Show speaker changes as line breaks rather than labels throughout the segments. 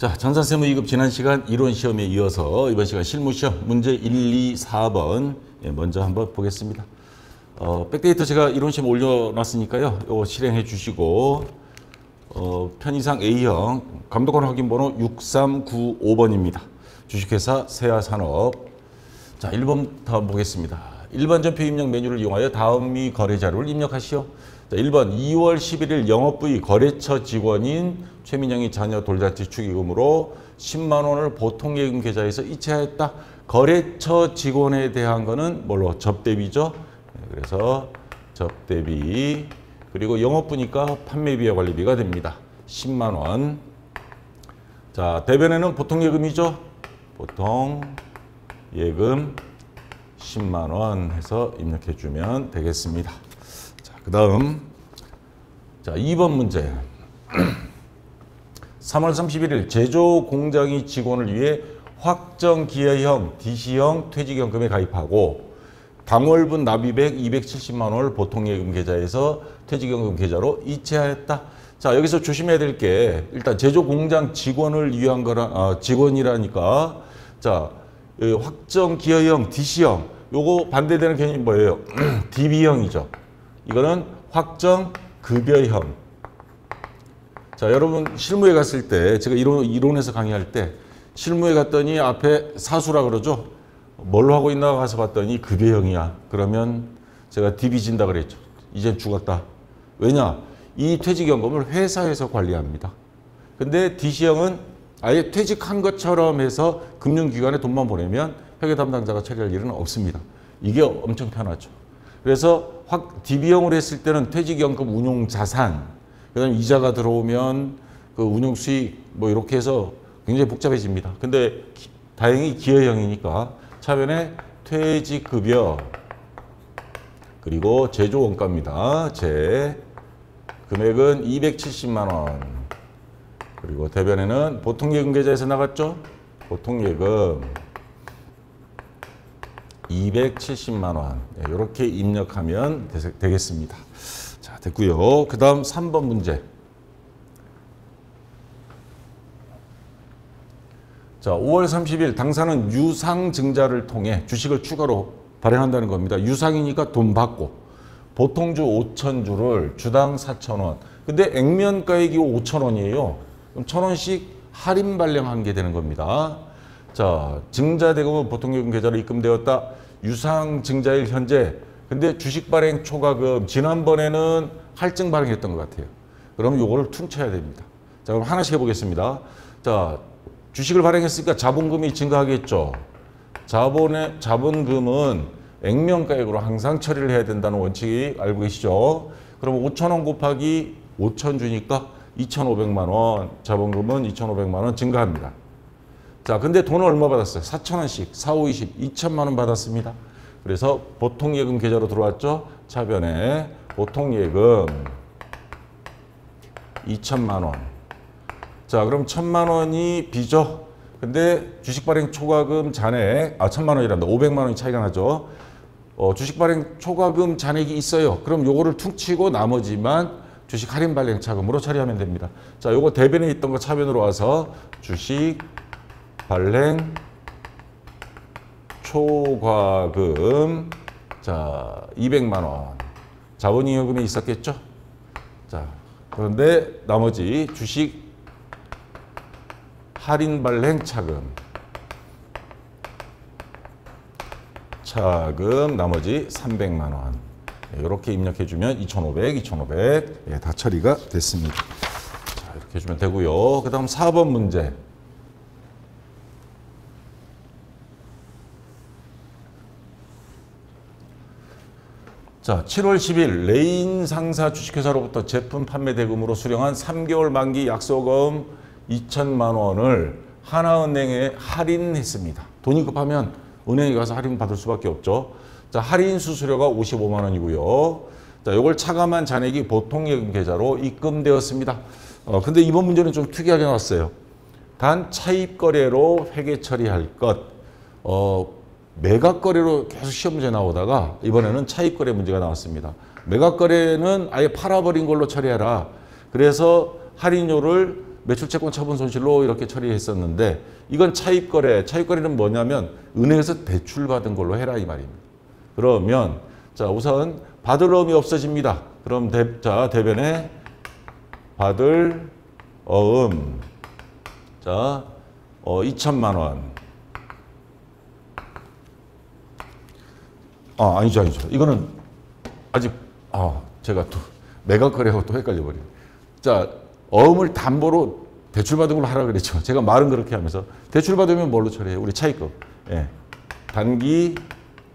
자, 전산세무 2급 지난 시간 이론 시험에 이어서 이번 시간 실무 시험 문제 1, 2, 4번 먼저 한번 보겠습니다. 백데이터 제가 이론 시험 올려놨으니까요. 이거 실행해 주시고 편의상 A형 감독관 확인 번호 6395번입니다. 주식회사 세아산업. 자, 1번부터 보겠습니다. 일반 전표 입력 메뉴를 이용하여 다음이 거래 자료를 입력하시오. 자, 1번 2월 11일 영업부의 거래처 직원인 최민영이 자녀 돌잔치 축의금으로 10만 원을 보통예금 계좌에서 이체하였다. 거래처 직원에 대한 거는 뭘로? 접대비죠. 그래서 접대비 그리고 영업부니까 판매비와 관리비가 됩니다. 10만 원. 자, 대변에는 보통예금이죠. 보통예금 10만 원 해서 입력해 주면 되겠습니다. 자, 그 다음 자 2번 문제 3월 31일 제조 공장이 직원을 위해 확정기여형 DC형 퇴직연금에 가입하고 당월분 납입액 270만 원을 보통예금 계좌에서 퇴직연금 계좌로 이체하였다. 자, 여기서 조심해야 될 게 일단 제조 공장 직원을 위한 거라 직원이라니까 자 확정기여형 DC형 요거 반대되는 개념이 뭐예요? DB형이죠. 이거는 확정급여형. 자, 여러분 실무에 갔을 때 제가 이론에서 강의할 때 실무에 갔더니 앞에 사수라 그러죠. 뭘 하고 있나 가서 봤더니 급여형이야. 그러면 제가 DB 진다 그랬죠. 이젠 죽었다. 왜냐? 이 퇴직연금을 회사에서 관리합니다. 근데 DC형은 아예 퇴직한 것처럼 해서 금융기관에 돈만 보내면 회계 담당자가 처리할 일은 없습니다. 이게 엄청 편하죠. 그래서 DB형으로 했을 때는 퇴직연금 운용자산, 그 다음에 이자가 들어오면 그 운용수익 뭐 이렇게 해서 굉장히 복잡해집니다. 근데 다행히 기여형이니까 차변에 퇴직급여 그리고 제조원가입니다. 금액은 270만 원. 그리고 대변에는 보통예금 계좌에서 나갔죠. 보통예금 270만 원. 이렇게 입력하면 되겠습니다. 자, 됐고요. 그 다음 3번 문제. 자, 5월 30일 당사는 유상증자를 통해 주식을 추가로 발행한다는 겁니다. 유상이니까 돈 받고 보통주 5,000주를 주당 4,000원. 근데 액면가액이 5,000원이에요. 그럼 1,000원씩 할인 발행한 게 되는 겁니다. 자, 증자대금은 보통예금 계좌로 입금되었다. 유상증자일 현재. 근데 주식 발행 초과금 지난번에는 할증 발행했던 것 같아요. 그럼 요거를 퉁쳐야 됩니다. 자, 그럼 하나씩 해보겠습니다. 자, 주식을 발행했으니까 자본금이 증가하겠죠. 자본금은 액면가액으로 항상 처리를 해야 된다는 원칙이 알고 계시죠. 그럼 5,000원 곱하기 5,000주니까 2,500만 원. 자본금은 2,500만 원 증가합니다. 자, 근데 돈을 얼마 받았어요? 4,000원씩 4, 5, 20, 2천만 원 받았습니다. 그래서 보통예금 계좌로 들어왔죠. 차변에 보통예금 2천만 원. 자, 그럼 1,000만 원이 비죠. 근데 주식 발행 초과금 잔액 1,000만 원이란다. 500만 원이 차이가 나죠. 주식 발행 초과금 잔액이 있어요. 그럼 요거를 퉁치고 나머지만 주식 할인 발행 차금으로 처리하면 됩니다. 자, 요거 대변에 있던 거 차변으로 와서 주식 발행 초과금 자 200만 원 자본잉여금이 있었겠죠. 자, 그런데 나머지 주식 할인 발행 차금 나머지 300만 원 이렇게 입력해 주면 2,500 다 처리가 됐습니다. 자, 이렇게 해주면 되고요. 그 다음 4번 문제. 자, 7월 10일 레인 상사 주식회사로부터 제품 판매 대금으로 수령한 3개월 만기 약소금 2천만 원을 하나은행에 할인했습니다. 돈이 급하면 은행에 가서 할인 받을 수밖에 없죠. 자, 할인 수수료가 55만 원이고요. 자, 이걸 차감한 잔액이 보통예금 계좌로 입금되었습니다. 근데 이번 문제는 좀 특이하게 나왔어요. 단 차입 거래로 회계 처리할 것. 매각 거래로 계속 시험 문제 나오다가 이번에는 차입 거래 문제가 나왔습니다. 매각 거래는 아예 팔아버린 걸로 처리해라. 그래서 할인료를 매출채권 처분 손실로 이렇게 처리했었는데 이건 차입거래. 차입거래는 뭐냐면 은행에서 대출받은 걸로 해라 이 말입니다. 그러면 자 우선 받을 어음이 없어집니다. 그럼 대변에 받을 어음 자 2천만 원. 아니죠. 이거는 아직 제가 또 매각거래하고 또 헷갈려 버려요. 자 어음을 담보로 대출받은 걸로 하라 그랬죠. 제가 말은 그렇게 하면서 대출받으면 뭘로 처리해요? 우리 차입금. 예. 단기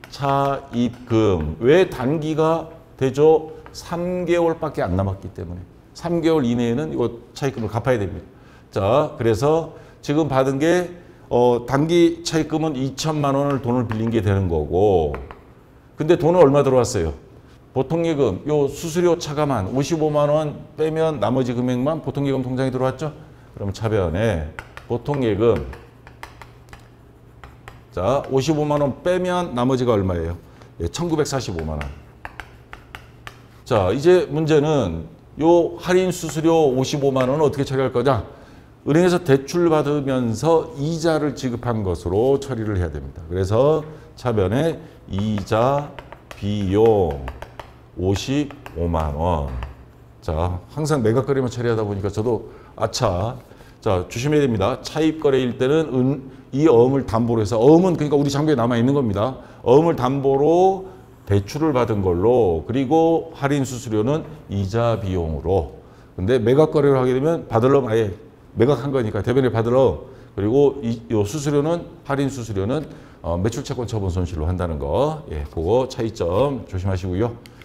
차입금. 왜 단기가 되죠? 3개월밖에 안 남았기 때문에 3개월 이내에는 이거 차입금을 갚아야 됩니다. 자, 그래서 지금 받은 게 단기 차입금은 2천만 원을 돈을 빌린 게 되는 거고, 근데 돈은 얼마 들어왔어요? 보통예금, 요 수수료 차감한 55만 원 빼면 나머지 금액만 보통예금 통장에 들어왔죠? 그럼 차변에 보통예금, 자 55만 원 빼면 나머지가 얼마예요? 1945만 원. 자 이제 문제는 요 할인 수수료 55만 원은 어떻게 처리할 거냐? 은행에서 대출 받으면서 이자를 지급한 것으로 처리를 해야 됩니다. 그래서 차변에 이자 비용 55만 원. 자, 항상 매각거래만 처리하다 보니까 저도 자, 조심해야 됩니다. 차입거래일 때는 이 어음을 담보로 해서, 어음은 그러니까 우리 장부에 남아 있는 겁니다. 어음을 담보로 대출을 받은 걸로, 그리고 할인 수수료는 이자 비용으로. 근데 매각거래를 하게 되면 받을 어음 아예 매각한 거니까 대변에 받을 어음, 그리고 이 수수료는, 할인 수수료는 매출채권 처분 손실로 한다는 거. 예, 그거 차이점 조심하시고요.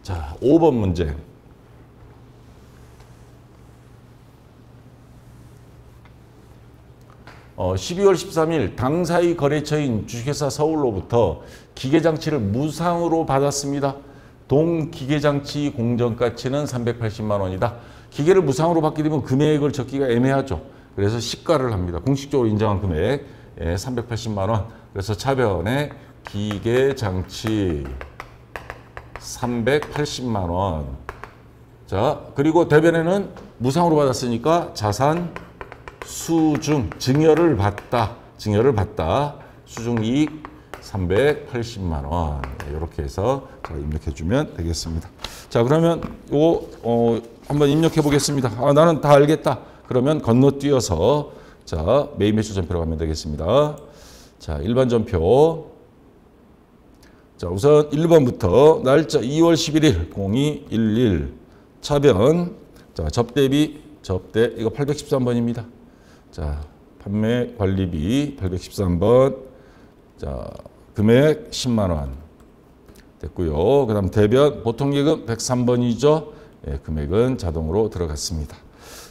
자, 5번 문제. 어, 12월 13일 당사의 거래처인 주식회사 서울로부터 기계장치를 무상으로 받았습니다. 동기계장치 공정가치는 380만 원이다. 기계를 무상으로 받게 되면 금액을 적기가 애매하죠. 그래서 시가를 합니다. 공식적으로 인정한 금액 380만 원. 그래서 차변에 기계장치 380만 원. 자, 그리고 대변에는 무상으로 받았으니까 자산 수중, 증여를 받다. 수중이익 380만 원. 이렇게 해서 입력해 주면 되겠습니다. 자, 그러면 요거 한번 입력해 보겠습니다. 나는 다 알겠다. 그러면 건너뛰어서 자, 매입 매수 전표로 가면 되겠습니다. 자, 일반 전표. 자, 우선 1번부터 날짜 2월 11일 0211 차변. 자, 접대비 이거 813번입니다. 자, 판매 관리비 813번. 자, 금액 10만 원 됐고요. 그다음 대변 보통예금 103번이죠. 예, 금액은 자동으로 들어갔습니다.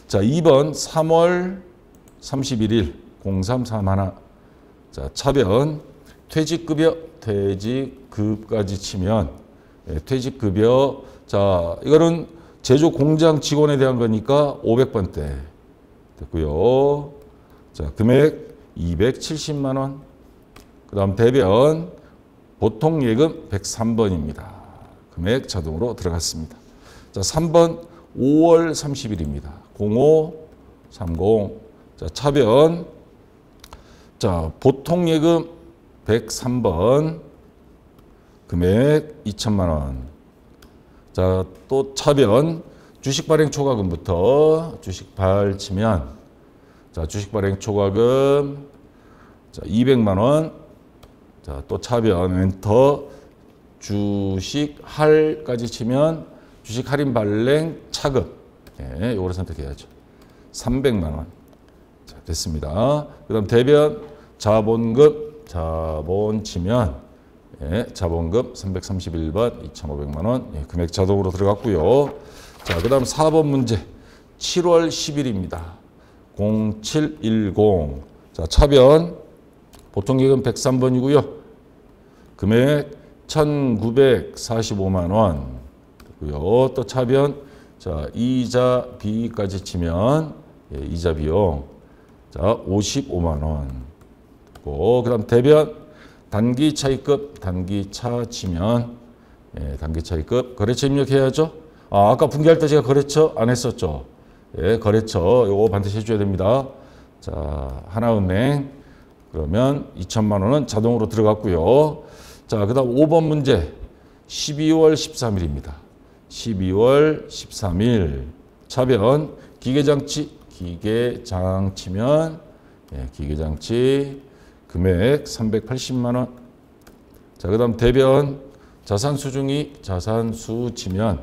자, 2번 3월 31일 0331. 자, 차변 퇴직급까지 치면 퇴직급여. 자, 이거는 제조 공장 직원에 대한 거니까 500번대 됐고요. 자, 금액 270만 원. 그 다음 대변 보통예금 103번입니다. 금액 자동으로 들어갔습니다. 자, 3번 5월 30일입니다. 0530. 자, 차변. 자, 보통예금 103번. 금액 2천만 원. 자, 또 차변 주식 발행 초과금부터 주식 발 치면, 자, 주식 발행 초과금 자, 200만 원. 자, 또 차변 엔터 주식 할까지 치면 주식 할인 발행 차금. 예, 요거를 선택해야죠. 300만 원. 자, 됐습니다. 그다음 대변 자본 치면 예, 자본금 331번 2,500만 원. 예, 금액 자동으로 들어갔고요. 자, 그다음 4번 문제. 7월 10일입니다. 0710. 자, 차변 보통예금 103번이고요. 금액 1,945만 원. 고요. 또 차변 자, 이자 비까지 치면 예, 이자 비용 자, 55만 원. 그다음 대변 단기 차입금 단기차 치면 예, 단기 차입금 거래처 입력해야죠. 아까 분기할 때 제가 거래처 안 했었죠. 예, 거래처 요거 반드시 해줘야 됩니다. 자, 하나은행 그러면 2천만 원은 자동으로 들어갔고요. 자, 그 다음 5번 문제 12월 13일입니다. 12월 13일 차변 기계장치면 예, 기계장치 금액 380만 원. 자, 그 다음 대변 자산수중익 자산수지면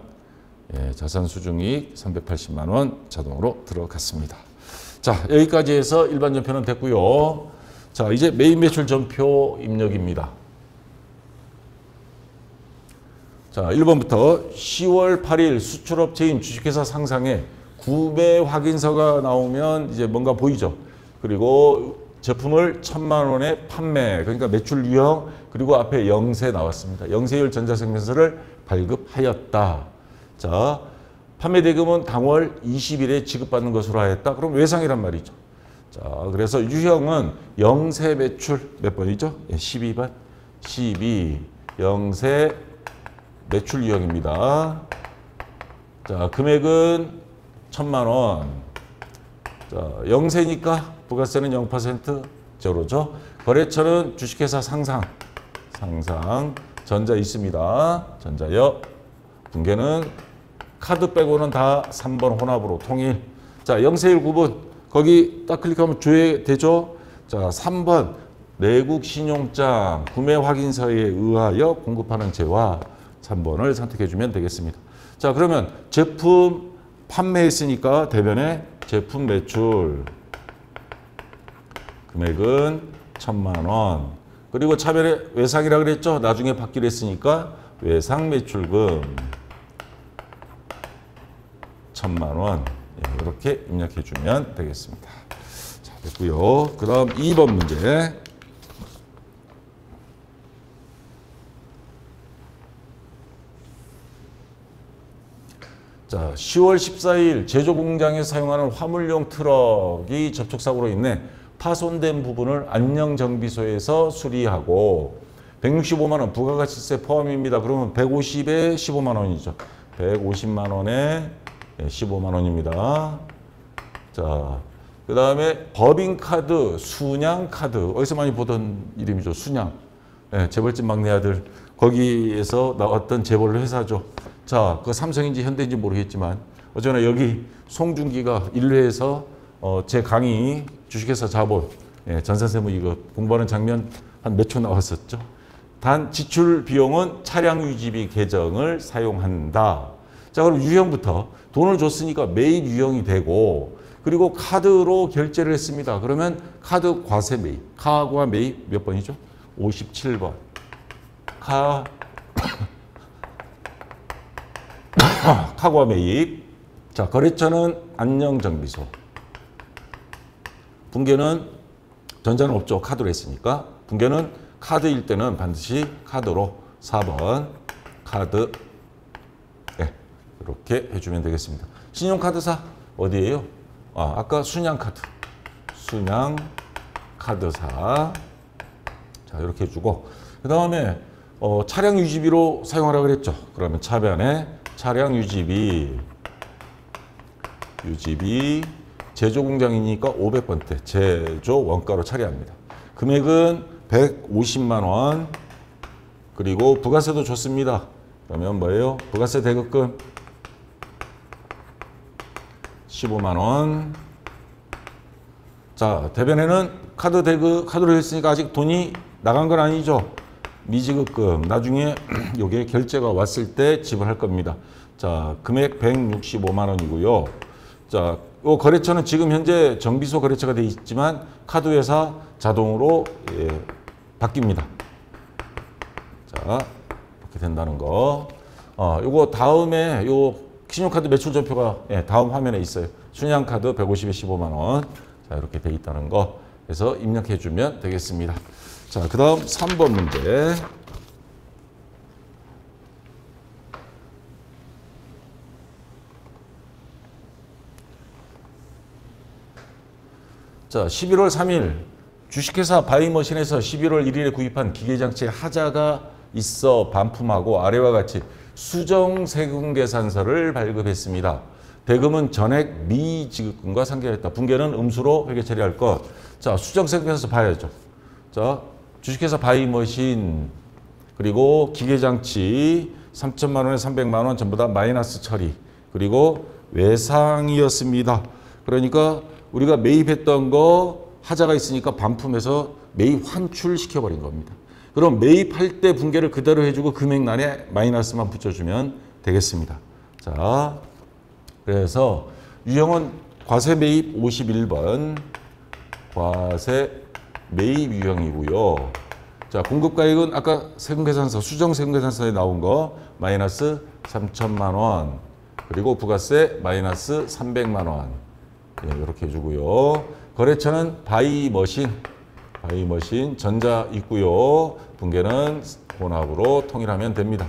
예, 자산수중익 380만 원 자동으로 들어갔습니다. 자, 여기까지 해서 일반 전표는 됐고요. 자, 이제 메인 매출 전표 입력입니다. 자, 1번부터 10월 8일 수출업체인 주식회사 상상에 구매 확인서가 나오면 이제 뭔가 보이죠. 그리고 제품을 1,000만 원에 판매, 그러니까 매출 유형, 그리고 앞에 영세 나왔습니다. 영세율 전자증명서를 발급하였다. 자, 판매 대금은 당월 20일에 지급받는 것으로 하였다. 그럼 외상이란 말이죠. 자, 그래서 유형은 영세 매출 몇 번이죠? 12번. 12 영세 매출 유형입니다. 자, 금액은 1,000만 원. 자, 영세니까 부가세는 0% 제로죠. 거래처는 주식회사 상상 전자 있습니다. 전자역. 분계는 카드 빼고는 다 3번 혼합으로 통일. 자, 영세율 구분 거기 딱 클릭하면 조회되죠. 자, 3번 내국 신용장 구매 확인서에 의하여 공급하는 재화 3번을 선택해 주면 되겠습니다. 자, 그러면 제품 판매했으니까 대변에 제품 매출 금액은 1,000만 원. 그리고 차변에 외상이라 그랬죠. 나중에 받기로 했으니까 외상 매출금 1,000만 원. 이렇게 입력해 주면 되겠습니다. 자, 됐고요. 그 다음 2번 문제. 자, 10월 14일 제조 공장에 사용하는 화물용 트럭이 접촉사고로 인해 파손된 부분을 안녕정비소에서 수리하고 165만 원 부가가치세 포함입니다. 그러면 150에 15만 원이죠. 150만 원에 15만 원입니다. 자, 그 다음에 법인카드, 순양카드 어디서 많이 보던 이름이죠. 순양. 네, 재벌집 막내 아들 거기에서 나왔던 재벌 회사죠. 자, 그 삼성인지 현대인지 모르겠지만 어쩌나 여기 송중기가 1회에서 제 강의 주식회사 자본 전산세무 이거 공부하는 장면 한 몇 초 나왔었죠. 단 지출 비용은 차량 유지비 계정을 사용한다. 자, 그럼 유형부터 돈을 줬으니까 매입 유형이 되고 그리고 카드로 결제를 했습니다. 그러면 카드 과세 매입, 카과 매입 몇 번이죠? 57번. 카과 매입. 자, 거래처는 안녕정비소. 분계는 전자는 없죠. 카드로 했으니까. 분계는 카드일 때는 반드시 카드로 4번 카드. 네, 이렇게 해주면 되겠습니다. 신용카드사 어디예요? 아까 순양카드. 순양카드사. 자, 이렇게 해주고 그 다음에 차량 유지비로 사용하라고 그랬죠. 그러면 차변에 차량 유지비 제조 공장이니까 500번대 제조 원가로 처리합니다. 금액은 150만 원. 그리고 부가세도 좋습니다. 그러면 뭐예요? 부가세 대급금 15만 원. 자, 대변에는 카드로 했으니까 아직 돈이 나간 건 아니죠. 미지급금 나중에 요게 결제가 왔을 때 지불할 겁니다. 자, 금액 165만 원이고요. 자, 요 거래처는 지금 현재 정비소 거래처가 되어 있지만 카드회사 자동으로 바뀝니다. 자, 이렇게 된다는 거. 요거 다음에 요 신용카드 매출 전표가 다음 화면에 있어요. 순양카드 150에 15만 원. 자, 이렇게 돼 있다는 거. 그래서 입력해 주면 되겠습니다. 자, 그 다음 3번 문제. 자, 11월 3일 주식회사 바이머신에서 11월 1일에 구입한 기계장치에 하자가 있어 반품하고 아래와 같이 수정세금계산서를 발급했습니다. 대금은 전액 미지급금과 상계했다. 분계는 음수로 회계 처리할 것. 자, 수정세금에서 봐야죠. 자, 주식회사 바이머신 그리고 기계장치 3천만 원에 300만 원 전부 다 마이너스 처리. 그리고 외상이었습니다. 그러니까 우리가 매입했던 거 하자가 있으니까 반품해서 매입 환출시켜버린 겁니다. 그럼 매입할 때 분계를 그대로 해주고 금액란에 마이너스만 붙여주면 되겠습니다. 자, 그래서 유형은 과세 매입 51번 과세 매입 유형이고요. 자, 공급가액은 아까 세금계산서 수정 세금계산서에 나온 거 마이너스 3천만 원 그리고 부가세 마이너스 300만 원 이렇게 해주고요. 거래처는 바이머신 전자 있고요. 분계는 혼합으로 통일하면 됩니다.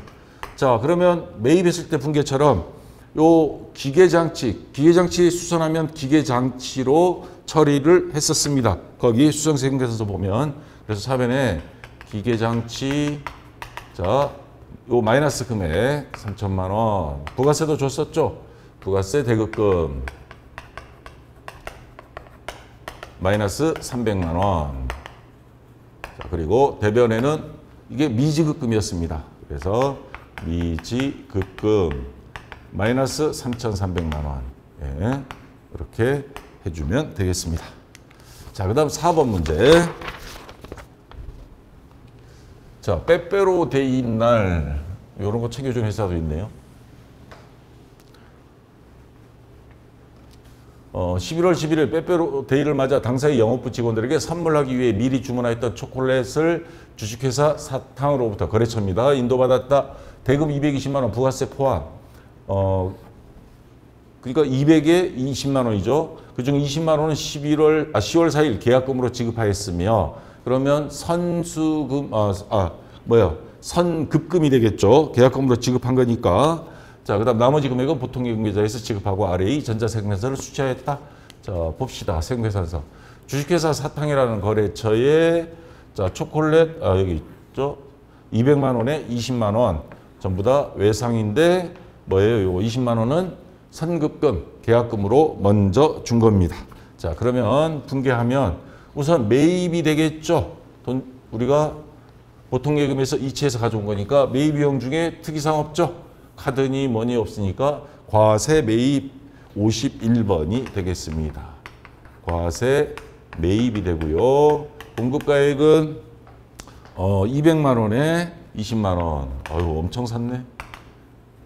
자, 그러면 매입했을 때 분계처럼 요 기계장치 수선하면 기계장치로 처리를 했었습니다. 거기 수정세금계산서 보면 그래서 사변에 기계장치 자, 요 마이너스 금액 3천만 원 부가세도 줬었죠. 부가세 대급금 마이너스 300만 원. 자, 그리고 대변에는 이게 미지급금이었습니다. 그래서 미지급금 마이너스 3,300만 원. 예, 이렇게 해주면 되겠습니다. 자, 그 다음 4번 문제. 자, 빼빼로 데이 날 이런 거 챙겨주는 회사도 있네요. 11월 11일 빼빼로 데이를 맞아 당사의 영업부 직원들에게 선물하기 위해 미리 주문하였던 초콜릿을 주식회사 사탕으로부터 거래처입니다. 인도받았다. 대금 220만 원 부가세 포함. 그러니까 200에 20만 원이죠. 그중 20만 원은 10월 4일 계약금으로 지급하였으며 그러면 선급금이 되겠죠. 계약금으로 지급한 거니까. 자, 그 다음 나머지 금액은 보통예금 계좌에서 지급하고 RA 전자세금계산서를 수취하였다. 자, 봅시다. 세금계산서. 주식회사 사탕이라는 거래처에 자, 초콜릿 여기 있죠. 200만 원에 20만 원 전부 다 외상인데 뭐예요? 요 20만 원은 선급금, 계약금으로 먼저 준 겁니다. 자, 그러면 분계하면 우선 매입이 되겠죠. 돈 우리가 보통예금에서 이체해서 가져온 거니까 매입 비용 중에 특이사항 없죠. 카드니 뭐니 없으니까 과세 매입 51번이 되겠습니다. 과세 매입이 되고요. 공급가액은 200만 원에 20만 원. 아유, 엄청 샀네.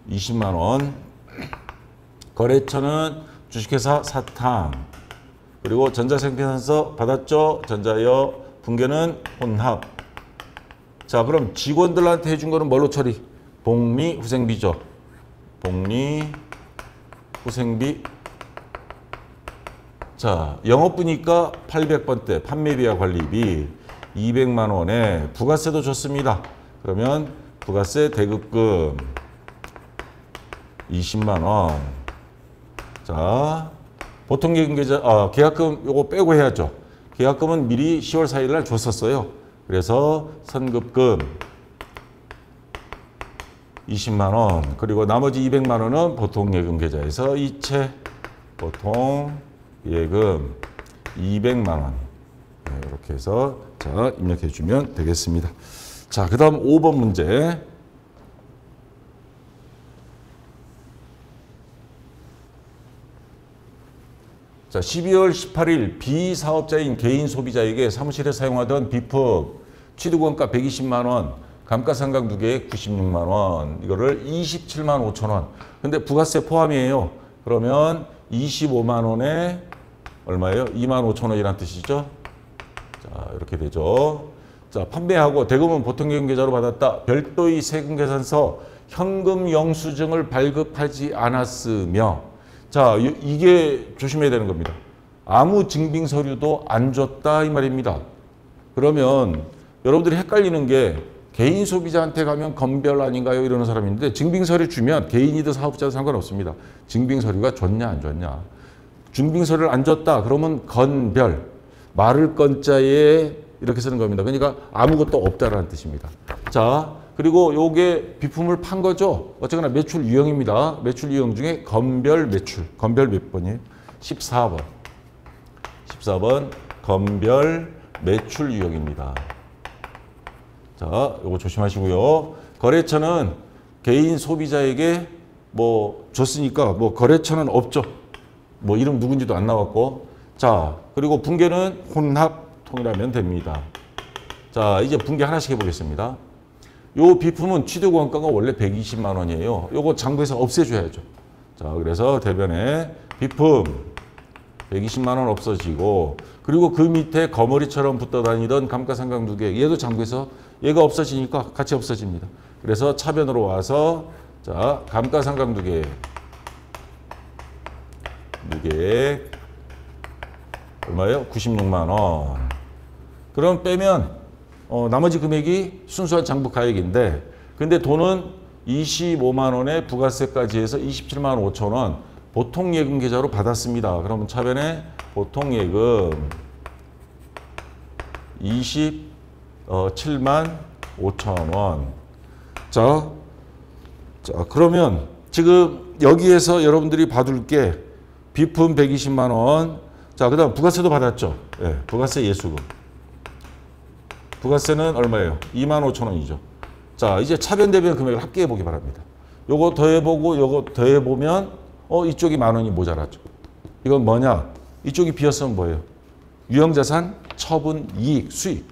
20만 원. 거래처는 주식회사 사탕. 그리고 전자세금계산서 받았죠? 전자여. 분계는 혼합. 자, 그럼 직원들한테 해준 거는 뭘로 처리? 복리 후생비죠. 복리 후생비. 자, 영업부니까 800번대 판매비와 관리비 200만 원에 부가세도 줬습니다. 그러면 부가세 대급금 20만 원. 자, 보통예금 계좌 계약금 요거 빼고 해야죠. 계약금은 미리 10월 4일 날 줬었어요. 그래서 선급금 20만 원, 그리고 나머지 200만 원은 보통예금 계좌에서 이체 보통예금 200만 원. 네, 이렇게 해서 자, 입력해 주면 되겠습니다. 자, 그 다음 5번 문제. 자, 12월 18일 비사업자인 개인 소비자에게 사무실에 사용하던 비품 취득원가 120만 원, 감가상각 2개에 96만 원, 이거를 27만 5천 원. 근데 부가세 포함이에요. 그러면 25만 원에 얼마예요? 2만 5천 원이란 뜻이죠. 자, 이렇게 되죠. 자, 판매하고 대금은 보통예금 계좌로 받았다. 별도의 세금계산서 현금 영수증을 발급하지 않았으며, 자, 이게 조심해야 되는 겁니다. 아무 증빙 서류도 안 줬다 이 말입니다. 그러면 여러분들이 헷갈리는 게 개인 소비자한테 가면 건별 아닌가요? 이러는 사람이 있는데 증빙서류 주면 개인이든 사업자든 상관없습니다. 증빙서류가 줬냐 안 줬냐. 증빙서류를 안 줬다 그러면 건별, 말을 건자에 이렇게 쓰는 겁니다. 그러니까 아무것도 없다라는 뜻입니다. 자, 그리고 요게 비품을 판 거죠. 어쨌거나 매출 유형입니다. 매출 유형 중에 건별 매출. 건별 몇 번이에요? 14번. 14번 건별 매출 유형입니다. 자, 요거 조심하시고요. 거래처는 개인 소비자에게 뭐 줬으니까 뭐 거래처는 없죠. 뭐 이름 누군지도 안 나왔고. 자, 그리고 분계는 혼합 통일하면 됩니다. 자, 이제 분계 하나씩 해보겠습니다. 요 비품은 취득 원가가 원래 120만 원이에요. 요거 장부에서 없애줘야죠. 자, 그래서 대변에 비품 120만 원 없어지고, 그리고 그 밑에 거머리처럼 붙어 다니던 감가상각 누계, 얘도 장부에서 얘가 없어지니까 같이 없어집니다. 그래서 차변으로 와서 자, 감가상각 누계 얼마예요? 96만 원. 그럼 빼면 나머지 금액이 순수한 장부 가액인데, 근데 돈은 25만 원에 부가세까지 해서 27만 5천 원 보통예금 계좌로 받았습니다. 그러면 차변에 보통예금 27만 5천 원. 자, 그러면 지금 여기에서 여러분들이 받을 게 비품 120만 원. 자, 그 다음 부가세도 받았죠. 네, 부가세 예수금. 부가세는 얼마예요? 2만 5천 원이죠. 자, 이제 차변 대변 금액을 합계해 보기 바랍니다. 요거 더해보고 요거 더해보면 이쪽이 만 원이 모자라죠. 이건 뭐냐? 이쪽이 비었으면 뭐예요? 유형자산, 처분, 이익, 수익.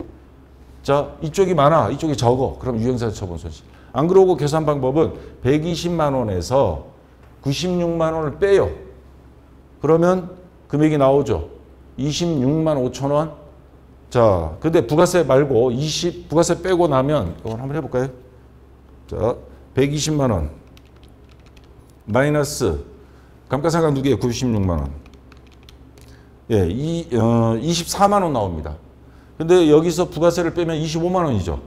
자, 이쪽이 많아, 이쪽이 적어. 그럼 유형자산, 처분, 손실. 안 그러고 계산 방법은 120만 원에서 96만 원을 빼요. 그러면 금액이 나오죠. 26만 5천 원. 자, 근데 부가세 말고 부가세 빼고 나면 이걸 한번 해볼까요? 자, 120만 원 마이너스 감가상각 누계 96만 원. 예, 24만 원 나옵니다. 근데 여기서 부가세를 빼면 25만 원이죠.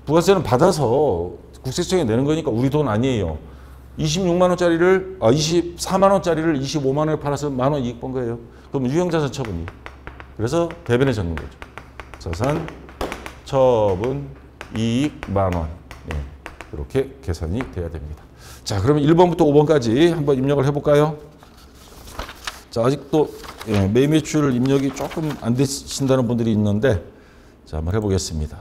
부가세는 받아서 국세청에 내는 거니까 우리 돈 아니에요. 26만 원짜리를 24만 원짜리를 25만 원에 팔아서 만 원 이익 본 거예요. 그럼 유형자산 처분이. 그래서 대변에 적는 거죠. 자산, 처분, 이익, 만 원. 네, 이렇게 계산이 돼야 됩니다. 자, 그러면 1번부터 5번까지 한번 입력을 해볼까요? 자, 아직도 매입 매출 입력이 조금 안 되신다는 분들이 있는데, 자, 한번 해보겠습니다.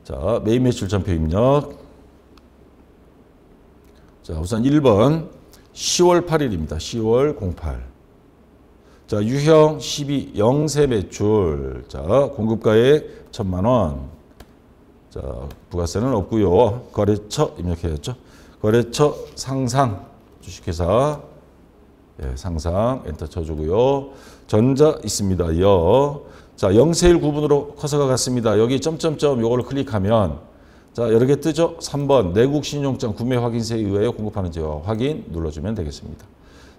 자, 매입 매출 전표 입력. 자, 우선 1번 10월 8일입니다. 10월 08. 자, 유형 12 영세 매출. 자, 공급가액 1,000만 원. 자, 부가세는 없고요. 거래처 입력해야죠. 거래처 상상 주식회사. 예, 상상 엔터 쳐주고요. 전자 있습니다. 여. 자, 0세일 구분으로 커서가 갔습니다. 여기 점점점 요거를 클릭하면 자, 여러 개 뜨죠? 3번 내국 신용장 구매 확인세에 의하여 공급하는 제와 확인 눌러주면 되겠습니다.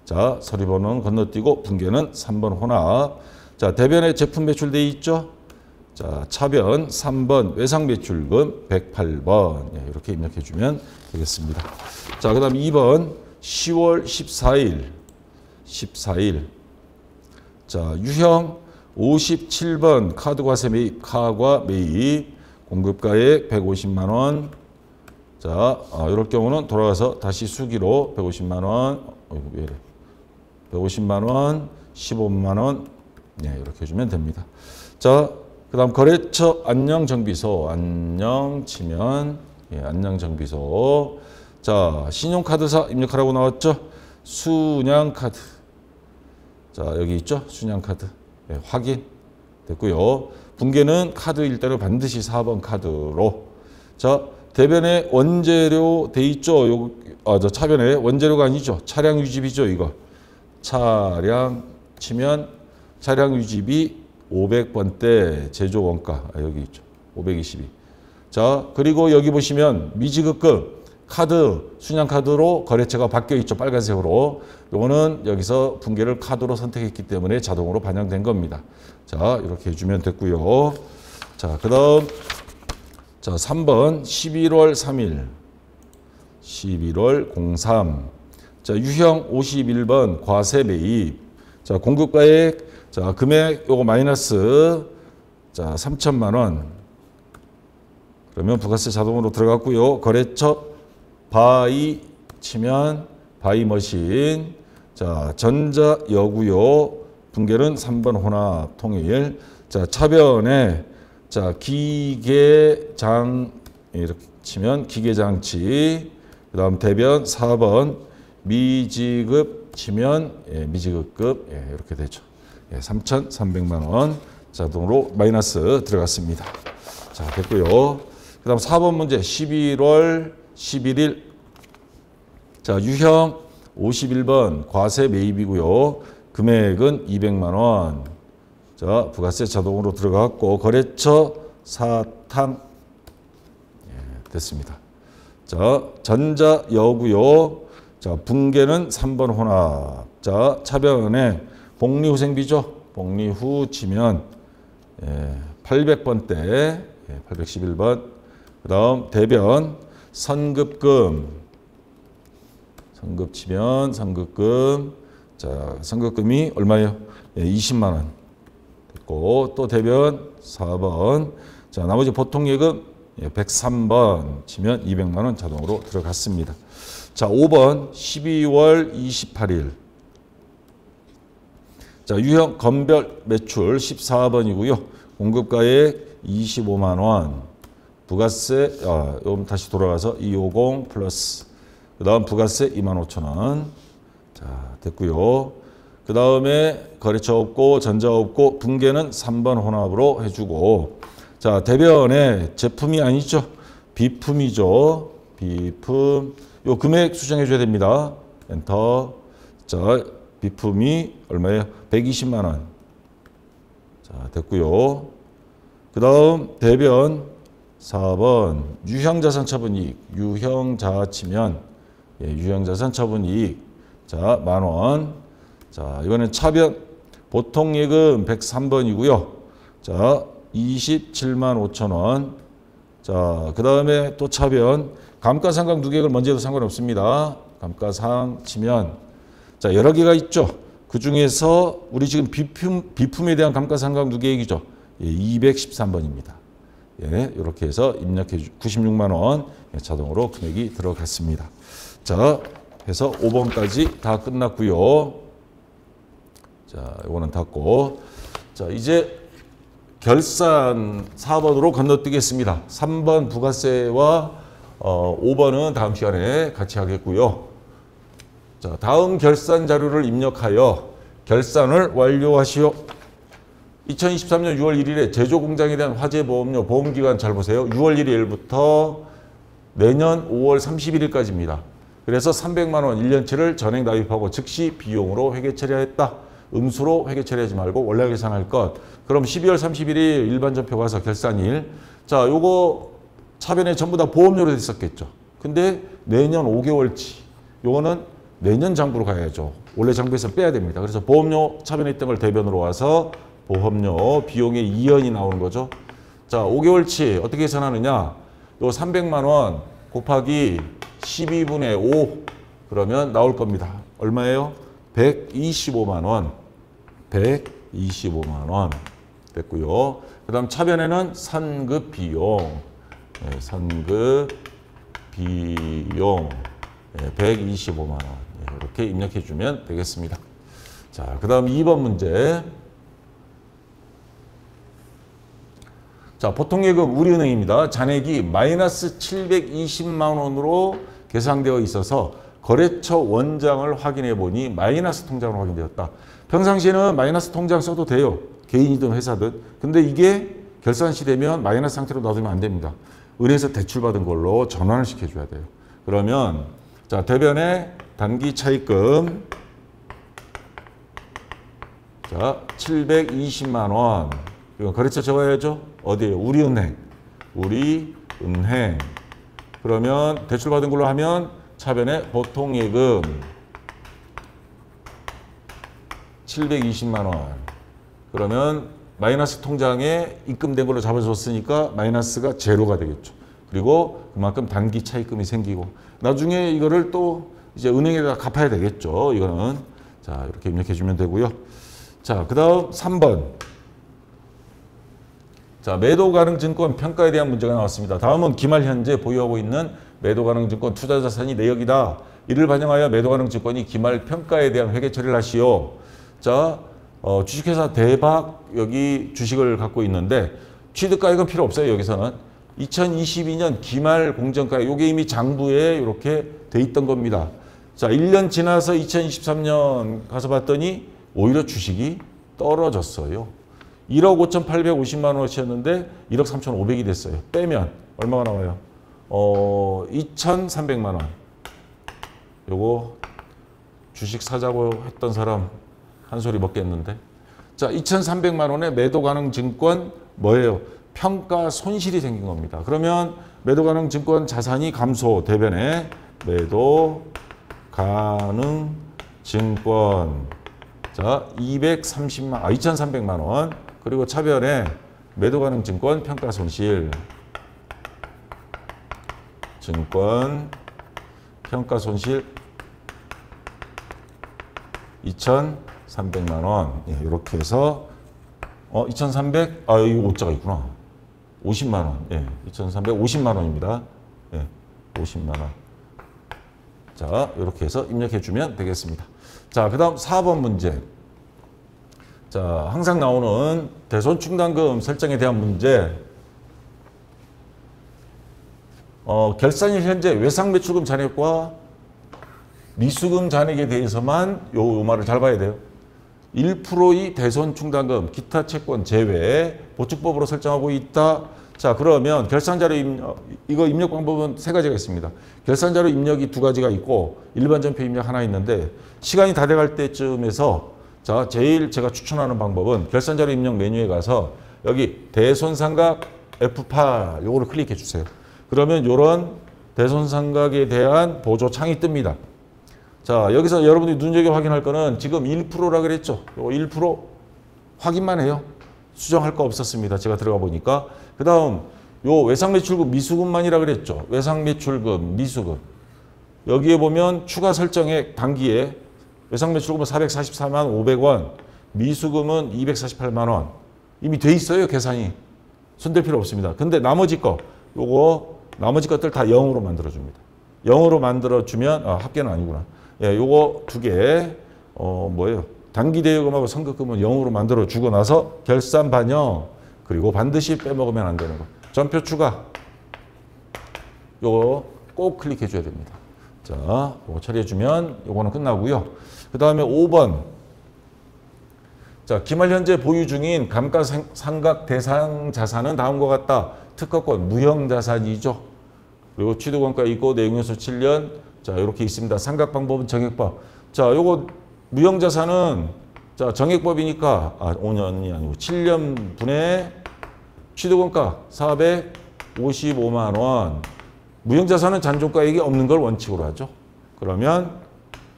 자, 서류번호는 건너뛰고 분계는 3번 혼합. 자, 대변에 제품 매출돼 있죠? 자, 차변 3번 외상 매출금 108번. 예, 이렇게 입력해 주면 되겠습니다. 자, 그다음 2번 10월 14일. 자, 유형 57번 카드과세 매입, 카과 매입. 공급가액 150만 원. 자, 이럴 경우는 돌아가서 다시 수기로 150만 원. 왜 이래? 150만 원, 15만 원. 네, 이렇게 해주면 됩니다. 자, 그 다음 거래처 안녕정비소. 안녕 치면, 예, 안녕정비소. 자, 신용카드사 입력하라고 나왔죠? 순양카드. 자, 여기 있죠? 순양카드. 예, 확인 됐고요. 분계는 카드일 때는 반드시 4번 카드로. 자, 대변에 원재료 돼 있죠? 저 차변에 원재료가 아니죠? 차량 유지비죠, 이거. 차량 치면 차량 유지비 500번대 제조 원가. 여기 있죠. 522. 자, 그리고 여기 보시면 미지급금 카드, 순양카드로 거래처가 바뀌어 있죠. 빨간색으로. 요거는 여기서 분계를 카드로 선택했기 때문에 자동으로 반영된 겁니다. 자, 이렇게 해주면 됐고요. 자, 그 다음 자, 3번 11월 3일 11월 03. 자, 유형 51번 과세 매입. 자, 공급가액. 자, 금액 요거 마이너스. 자, 3천만 원. 그러면 부가세 자동으로 들어갔고요. 거래처 바이 치면 바이 머신. 자, 전자 여고요. 분결은 3번 혼합 통일. 자, 차변에 자, 기계장 이렇게 치면 기계장치. 그다음 대변 4번 미지급 치면 미지급급 이렇게 되죠. 3,300만 원 자동으로 마이너스 들어갔습니다. 자, 됐고요. 그다음 4번 문제 11월 11일. 자, 유형 51번 과세 매입이고요. 금액은 200만 원. 자, 부가세 자동으로 들어갔고 거래처 사탕 됐습니다. 자, 전자 여고요. 자, 분계는 3번 혼합. 자, 차변에 복리후생비죠. 복리후 치면 800번대 811번. 그 다음 대변 선급금. 선급 치면 선급금. 자, 선급금이 얼마예요? 20만 원. 됐고 또 대변 4번. 자, 나머지 보통예금 103번 치면 200만 원 자동으로 들어갔습니다. 자, 5번 12월 28일. 자, 유형 건별 매출 14번이고요. 공급가액 25만 원. 부가세 요금 다시 돌아가서 250 플러스. 그다음 부가세 25,000원. 자, 됐고요. 그다음에 거래처 없고 전자 없고 분계는 3번 혼합으로 해 주고. 자, 대변에 제품이 아니죠. 비품이죠. 비품. 요 금액 수정해 줘야 됩니다. 엔터. 자, 비품이 얼마예요? 120만 원. 자, 됐고요. 그다음 대변 4번 유형자산 처분이익. 유형자 치면 유형자산 처분이익. 자, 만 원. 자, 이번엔 차변 보통예금 103번이고요. 자, 27만 5천 원. 자, 그 다음에 또 차변 감가상각 누계액을 먼저 해도 상관없습니다. 감가상 치면 자, 여러 개가 있죠. 그 중에서 우리 지금 비품에 대한 감가상각 누계액이죠. 213번입니다. 이렇게 해서 입력해 96만 원 자동으로 금액이 들어갔습니다. 자, 해서 5번까지 다 끝났고요. 자, 이거는 닫고. 자, 이제 결산 4번으로 건너뛰겠습니다. 3번 부가세와 5번은 다음 시간에 같이 하겠고요. 자, 다음 결산 자료를 입력하여 결산을 완료하시오. 2023년 6월 1일에 제조공장에 대한 화재보험료 보험기간 잘 보세요. 6월 1일부터 내년 5월 31일까지입니다. 그래서 300만 원 1년치를 전액 납입하고 즉시 비용으로 회계 처리하였다. 음수로 회계 처리하지 말고 원래 계산할 것. 그럼 12월 31일 일반전표 가서 결산일. 자, 요거 차변에 전부 다 보험료로 됐었겠죠. 근데 내년 5개월치. 요거는 내년 장부로 가야죠. 원래 장부에서 빼야 됩니다. 그래서 보험료 차변에 있던 걸 대변으로 와서 보험료 비용의 이연이 나오는 거죠. 자, 5개월치 어떻게 계산하느냐. 요 300만 원 곱하기 12분의 5 그러면 나올 겁니다. 얼마예요? 125만 원. 125만 원 됐고요. 그 다음 차변에는 선급 비용. 선급 비용 125만 원. 이렇게 입력해 주면 되겠습니다. 자, 그 다음 2번 문제. 자, 보통예금 우리은행입니다. 잔액이 마이너스 720만 원으로 계상되어 있어서 거래처 원장을 확인해 보니 마이너스 통장으로 확인되었다. 평상시에는 마이너스 통장 써도 돼요. 개인이든 회사든. 근데 이게 결산시 되면 마이너스 상태로 놔두면 안 됩니다. 은행에서 대출받은 걸로 전환을 시켜줘야 돼요. 그러면 자, 대변에 단기 차입금 자, 720만 원. 이거 거래처 적어야죠. 어디에요? 우리은행. 우리은행. 그러면 대출받은 걸로 하면 차변에 보통예금 720만 원. 그러면 마이너스 통장에 입금된 걸로 잡아줬으니까 마이너스가 제로가 되겠죠. 그리고 그만큼 단기 차입금이 생기고 나중에 이거를 또 이제 은행에다 갚아야 되겠죠. 이거는 자, 이렇게 입력해 주면 되고요. 자, 그다음 3번. 자, 매도 가능 증권 평가에 대한 문제가 나왔습니다. 다음은 기말 현재 보유하고 있는 매도 가능 증권 투자 자산이 내역이다. 이를 반영하여 매도 가능 증권이 기말 평가에 대한 회계 처리를 하시오. 자, 주식회사 대박 여기 주식을 갖고 있는데 취득가액은 필요 없어요. 여기서는 2022년 기말 공정가액 요게 이미 장부에 이렇게 돼 있던 겁니다. 자, 1년 지나서 2023년 가서 봤더니 오히려 주식이 떨어졌어요. 1억 5,850만 원이었는데 1억 3,500이 됐어요. 빼면 얼마가 나와요? 2,300만 원. 요거 주식 사자고 했던 사람 한 소리 먹겠는데. 자, 2,300만 원에 매도 가능 증권 뭐예요? 평가 손실이 생긴 겁니다. 그러면 매도 가능 증권 자산이 감소 대변에 매도 가능 증권 자 2,300만 원 그리고 차변에 매도 가능 증권 평가 손실 증권 평가 손실 2,300만 원 예, 이렇게 해서 2,300 아 여기 5자가 있구나 50만 원 예, 2,350만 원입니다. 예, 50만 원. 자, 이렇게 해서 입력해 주면 되겠습니다. 자, 그다음 4번 문제. 자, 항상 나오는 대손 충당금 설정에 대한 문제. 결산일 현재 외상 매출금 잔액과 미수금 잔액에 대해서만 요 말을 잘 봐야 돼요. 1%의 대손 충당금, 기타 채권 제외 보축법으로 설정하고 있다. 자, 그러면 결산자료 입력, 이거 입력 방법은 세 가지가 있습니다. 결산자료 입력이 두 가지가 있고 일반 전표 입력 하나 있는데 시간이 다 돼갈 때쯤에서 자, 제일 제가 추천하는 방법은 결산자료 입력 메뉴에 가서 여기 대손상각 F8 요거를 클릭해 주세요. 그러면 요런 대손상각에 대한 보조 창이 뜹니다. 자, 여기서 여러분들이 눈여겨 확인할 거는 지금 1%라 그랬죠. 요거 1% 확인만 해요. 수정할 거 없었습니다. 제가 들어가 보니까. 그 다음 요 외상매출금 미수금만이라 그랬죠. 외상매출금 미수금. 여기에 보면 추가 설정액 단기에 외상매출금은 444만 500원, 미수금은 248만 원. 이미 돼 있어요. 계산이. 손댈 필요 없습니다. 근데 나머지 거, 요거 나머지 것들 다 0으로 만들어줍니다. 0으로 만들어주면 합계는 아니구나. 예, 요거 두 개, 뭐예요? 단기 대여금하고 선급금은 0으로 만들어 주고 나서 결산 반영 그리고 반드시 빼먹으면 안 되는 거. 전표 추가. 요거 꼭 클릭해 줘야 됩니다. 자, 요거 처리해 주면 요거는 끝나고요. 그다음에 5번. 자, 기말 현재 보유 중인 감가상각 대상 자산은 다음과 같다. 특허권 무형 자산이죠. 그리고 취득원가 있고 내용연수 7년. 자, 이렇게 있습니다. 상각 방법은 정액법. 자, 요거 무형 자산은 자, 정액법이니까 5년이 아니고 7년 분의 취득원가 455만 원. 무형 자산은 잔존가액이 없는 걸 원칙으로 하죠. 그러면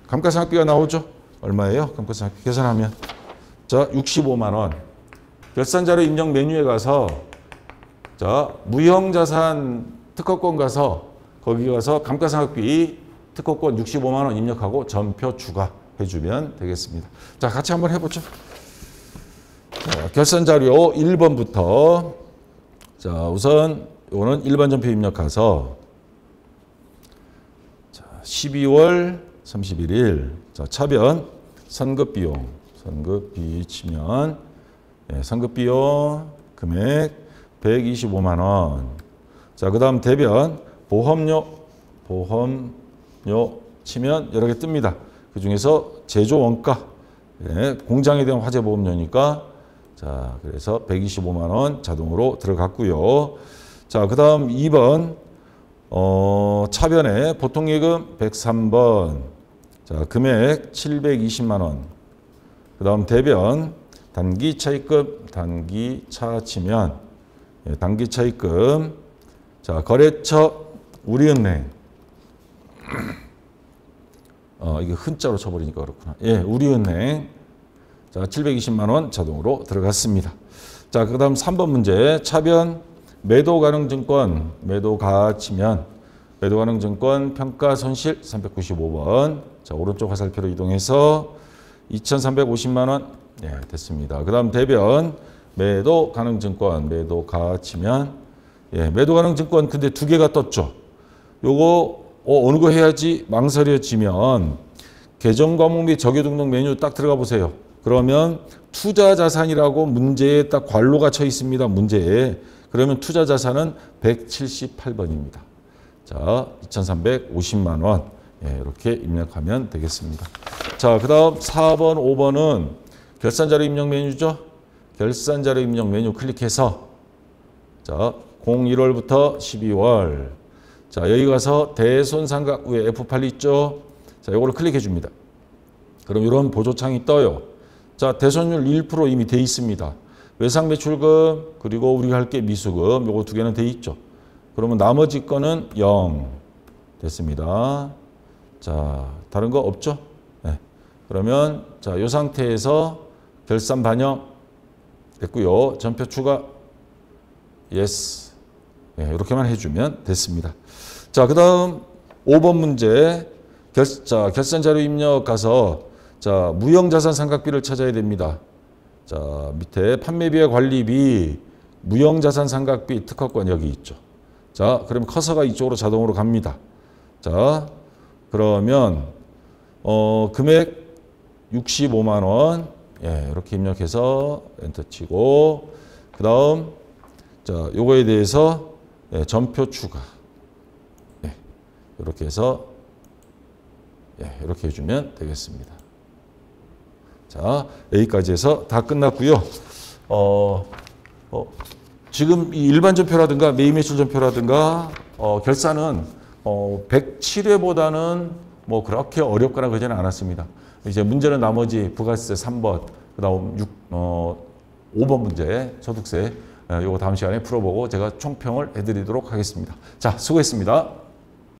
감가상각비가 나오죠. 얼마예요? 감가상각비 계산하면 자, 65만 원. 결산자료 입력 메뉴에 가서 자, 무형 자산 특허권 가서 거기 가서 감가상각비 특허권 65만 원 입력하고 전표 추가해 주면 되겠습니다. 자, 같이 한번 해보죠. 자, 결산자료 1번부터 자, 우선 이거는 일반 전표 입력해서 자, 12월 31일 자, 차변 선급비용 선급비 치면 예, 선급비용 금액 125만 원. 자, 그다음 대변 보험료 치면 여러 개 뜹니다. 그 중에서 제조 원가 예, 공장에 대한 화재 보험료니까 자, 그래서 125만 원 자동으로 들어갔고요. 자, 그다음 2번 차변에 보통예금 103번 자, 금액 720만 원. 그다음 대변 단기 차입금 단기 차 치면 예, 단기 차입금 자, 거래처 우리은행 이게 흔자로 쳐버리니까 그렇구나. 예, 우리은행 자, 720만 원 자동으로 들어갔습니다. 자, 그 다음 3번 문제 차변 매도 가능 증권 매도 가치면 매도 가능 증권 평가 손실 395번 자, 오른쪽 화살표로 이동해서 2,350만 원 예, 됐습니다. 그 다음 대변 매도 가능 증권, 매도 가 치면, 예, 매도 가능 증권 근데 두 개가 떴죠. 요거, 어느 거 해야지 망설여지면 계정 과목 및 적용 등록 메뉴 딱 들어가 보세요. 그러면 투자 자산이라고 문제에 딱 괄호가 쳐 있습니다. 문제에. 그러면 투자 자산은 178번입니다. 자, 2,350만 원. 예, 이렇게 입력하면 되겠습니다. 자, 그 다음 4번, 5번은 결산자료 입력 메뉴죠. 결산자료 입력 메뉴 클릭해서 자, 01월부터 12월. 자, 여기 가서 대손상각 위에 F8 있죠. 자, 이거를 클릭해 줍니다. 그럼 이런 보조창이 떠요. 자, 대손율 1% 이미 돼 있습니다. 외상 매출금 그리고 우리가 할 게 미수금 요거 두 개는 돼 있죠. 그러면 나머지 거는 0 됐습니다. 자, 다른 거 없죠? 네. 그러면 자, 이 상태에서 결산 반영 됐고요. 전표 추가 예스. 네, 이렇게만 해주면 됐습니다. 자, 그 다음 5번 문제 결산 자료 입력 가서 자, 무형자산 삼각비를 찾아야 됩니다. 자, 밑에 판매비와 관리비, 무형자산 삼각비 특허권 여기 있죠. 자, 그럼 커서가 이쪽으로 자동으로 갑니다. 자, 그러면 금액 65만 원. 예, 이렇게 입력해서 엔터 치고 그다음 자, 요거에 대해서 예, 전표 추가. 예, 이렇게 해서 예, 이렇게 해 주면 되겠습니다. 자, A까지 해서 다 끝났고요. 지금 이 일반 전표라든가 매입 매출 전표라든가 결산은 107회보다는 뭐 그렇게 어렵거나 그러지는 않았습니다. 이제 문제는 나머지 부가세 3번, 그다음 5번 문제 소득세 요거 다음 시간에 풀어보고 제가 총평을 해드리도록 하겠습니다. 자, 수고했습니다.